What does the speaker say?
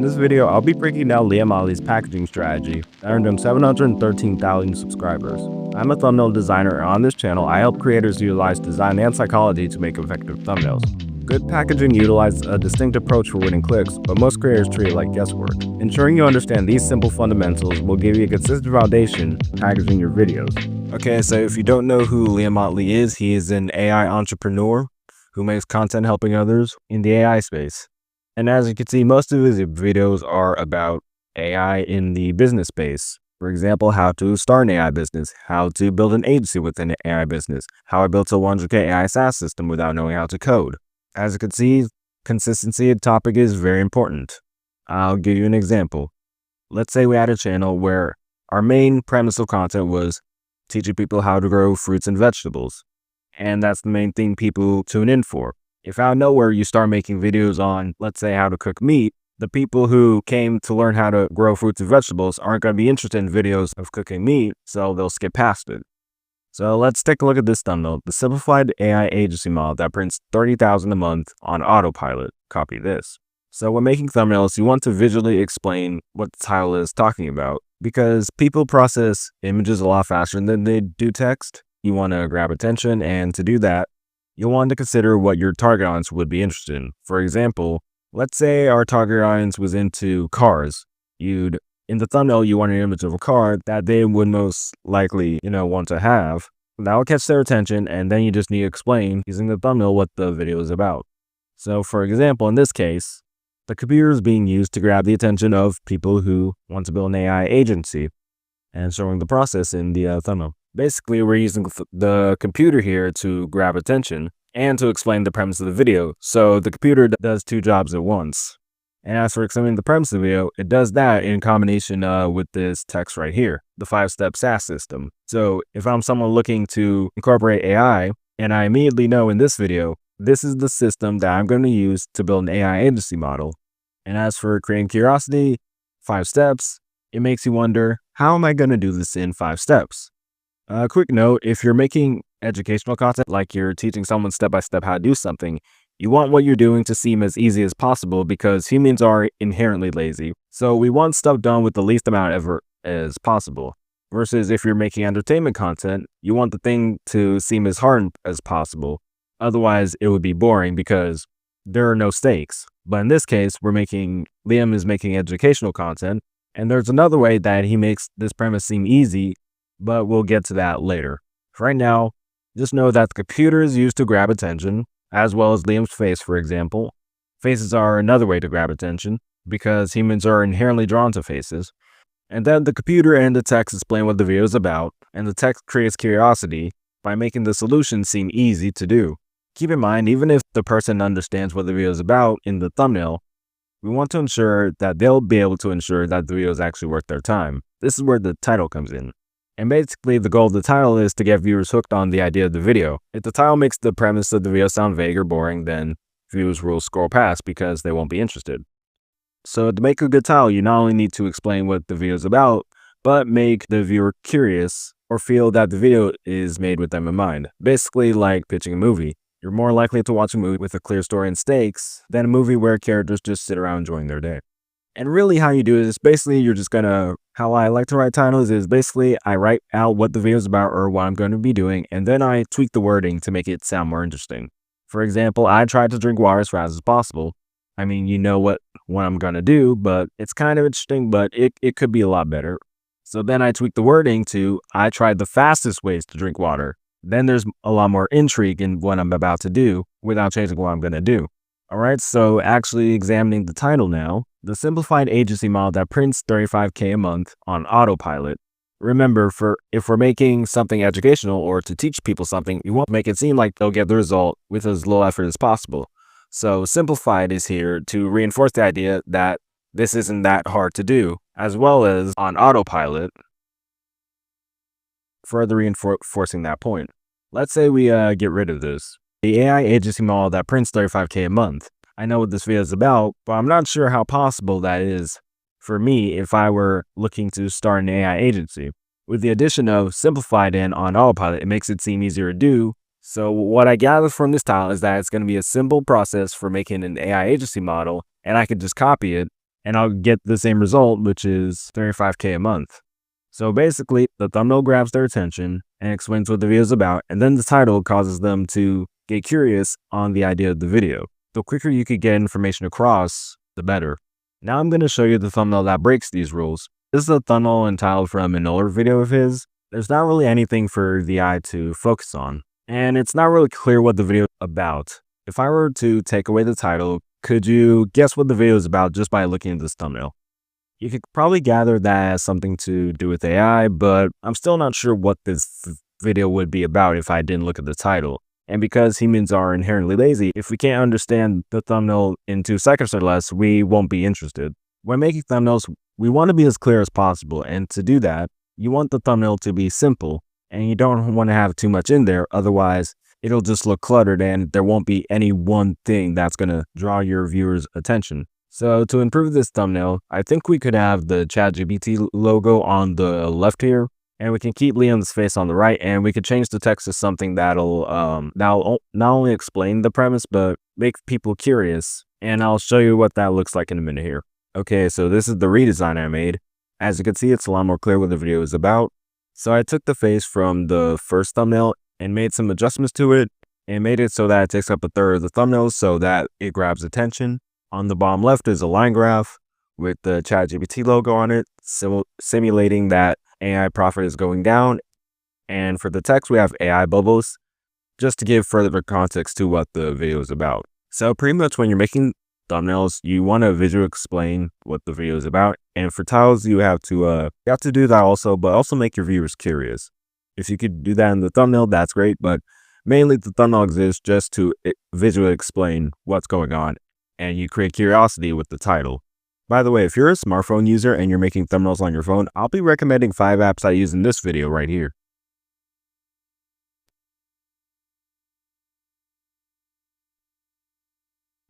In this video, I'll be breaking down Liam Ottley's packaging strategy that earned him 713,000 subscribers. I'm a thumbnail designer, and on this channel, I help creators utilize design and psychology to make effective thumbnails. Good packaging utilizes a distinct approach for winning clicks, but most creators treat it like guesswork. Ensuring you understand these simple fundamentals will give you a consistent foundation packaging your videos. Okay, so if you don't know who Liam Ottley is, he is an AI entrepreneur who makes content helping others in the AI space. And as you can see, most of his videos are about AI in the business space. For example, how to start an AI business, how to build an agency within an AI business, how I built a 100K AI SaaS system without knowing how to code. As you can see, consistency of topic is very important. I'll give you an example. Let's say we had a channel where our main premise of content was teaching people how to grow fruits and vegetables. And that's the main thing people tune in for. If out of nowhere you start making videos on, let's say, how to cook meat, the people who came to learn how to grow fruits and vegetables aren't going to be interested in videos of cooking meat, so they'll skip past it. So let's take a look at this thumbnail, the simplified AI agency model that prints 30,000 a month on autopilot. Copy this. So when making thumbnails, you want to visually explain what the title is talking about, because people process images a lot faster than they do text. You want to grab attention, and to do that, you'll want to consider what your target audience would be interested in. For example, let's say our target audience was into cars. In the thumbnail, you want an image of a car that they would most likely, want to have. That will catch their attention, and then you just need to explain using the thumbnail what the video is about. So for example, in this case, the computer is being used to grab the attention of people who want to build an AI agency, and showing the process in the thumbnail. Basically, we're using the computer here to grab attention and to explain the premise of the video. So the computer does two jobs at once. And as for explaining the premise of the video, it does that in combination with this text right here, the 5-step SaaS system. So if I'm someone looking to incorporate AI, and I immediately know in this video, this is the system that I'm going to use to build an AI agency model. And as for creating curiosity, 5 steps, it makes you wonder, how am I going to do this in 5 steps? A quick note, if you're making educational content, like you're teaching someone step-by-step how to do something, you want what you're doing to seem as easy as possible because humans are inherently lazy. So we want stuff done with the least amount of effort as possible. Versus if you're making entertainment content, you want the thing to seem as hard as possible. Otherwise, it would be boring because there are no stakes. But in this case, Liam is making educational content, and there's another way that he makes this premise seem easy, but we'll get to that later. For right now, just know that the computer is used to grab attention, as well as Liam's face, for example. Faces are another way to grab attention, because humans are inherently drawn to faces. And then the computer and the text explain what the video is about, and the text creates curiosity by making the solution seem easy to do. Keep in mind, even if the person understands what the video is about in the thumbnail, we want to ensure that they'll be able to ensure that the video is actually worth their time. This is where the title comes in. And basically, the goal of the title is to get viewers hooked on the idea of the video. If the title makes the premise of the video sound vague or boring, then viewers will scroll past because they won't be interested. So to make a good title, you not only need to explain what the video is about, but make the viewer curious or feel that the video is made with them in mind. Basically, like pitching a movie. You're more likely to watch a movie with a clear story and stakes than a movie where characters just sit around enjoying their day. And really how you do it is basically how I like to write titles is basically I write out what the video is about or what I'm going to be doing, and then I tweak the wording to make it sound more interesting. For example, I try to drink water as fast as possible. I mean, you know what I'm going to do, but it's kind of interesting, but it could be a lot better. So then I tweak the wording to I tried the fastest ways to drink water. Then there's a lot more intrigue in what I'm about to do without changing what I'm going to do. All right, so actually examining the title now, the simplified agency model that prints 35K a month on autopilot. Remember, if we're making something educational or to teach people something, you want to make it seem like they'll get the result with as low effort as possible. So simplified is here to reinforce the idea that this isn't that hard to do, as well as on autopilot, further reinforcing that point. Let's say we get rid of this. The AI agency model that prints 35K a month. I know what this video is about, but I'm not sure how possible that is for me if I were looking to start an AI agency. With the addition of simplified and on autopilot, it makes it seem easier to do. So what I gather from this title is that it's going to be a simple process for making an AI agency model, and I could just copy it and I'll get the same result, which is 35K a month. So basically, the thumbnail grabs their attention and explains what the video is about, and then the title causes them to get curious on the idea of the video. The quicker you could get information across, the better. Now I'm going to show you the thumbnail that breaks these rules. This is a thumbnail entitled from an older video of his. There's not really anything for the eye to focus on, and it's not really clear what the video is about. If I were to take away the title, could you guess what the video is about just by looking at this thumbnail? You could probably gather that has something to do with AI, but I'm still not sure what this video would be about if I didn't look at the title. And because humans are inherently lazy, if we can't understand the thumbnail in 2 seconds or less, we won't be interested. When making thumbnails, we want to be as clear as possible, and to do that, you want the thumbnail to be simple, and you don't want to have too much in there, otherwise it'll just look cluttered and there won't be any one thing that's going to draw your viewers' attention. So to improve this thumbnail, I think we could have the ChatGPT logo on the left here, and we can keep Liam's face on the right, and we could change the text to something that'll not only explain the premise, but make people curious. And I'll show you what that looks like in a minute here. Okay, so this is the redesign I made. As you can see, it's a lot more clear what the video is about. So I took the face from the first thumbnail and made some adjustments to it, and made it so that it takes up a third of the thumbnail so that it grabs attention. On the bottom left is a line graph with the ChatGPT logo on it, simulating that AI profit is going down. And for the text, we have AI bubbles, just to give further context to what the video is about. So pretty much when you're making thumbnails, you want to visually explain what the video is about. And for titles, you have to do that also, but also make your viewers curious. If you could do that in the thumbnail, that's great. But mainly the thumbnail exists just to visually explain what's going on, and you create curiosity with the title. By the way, if you're a smartphone user and you're making thumbnails on your phone, I'll be recommending 5 apps I use in this video right here.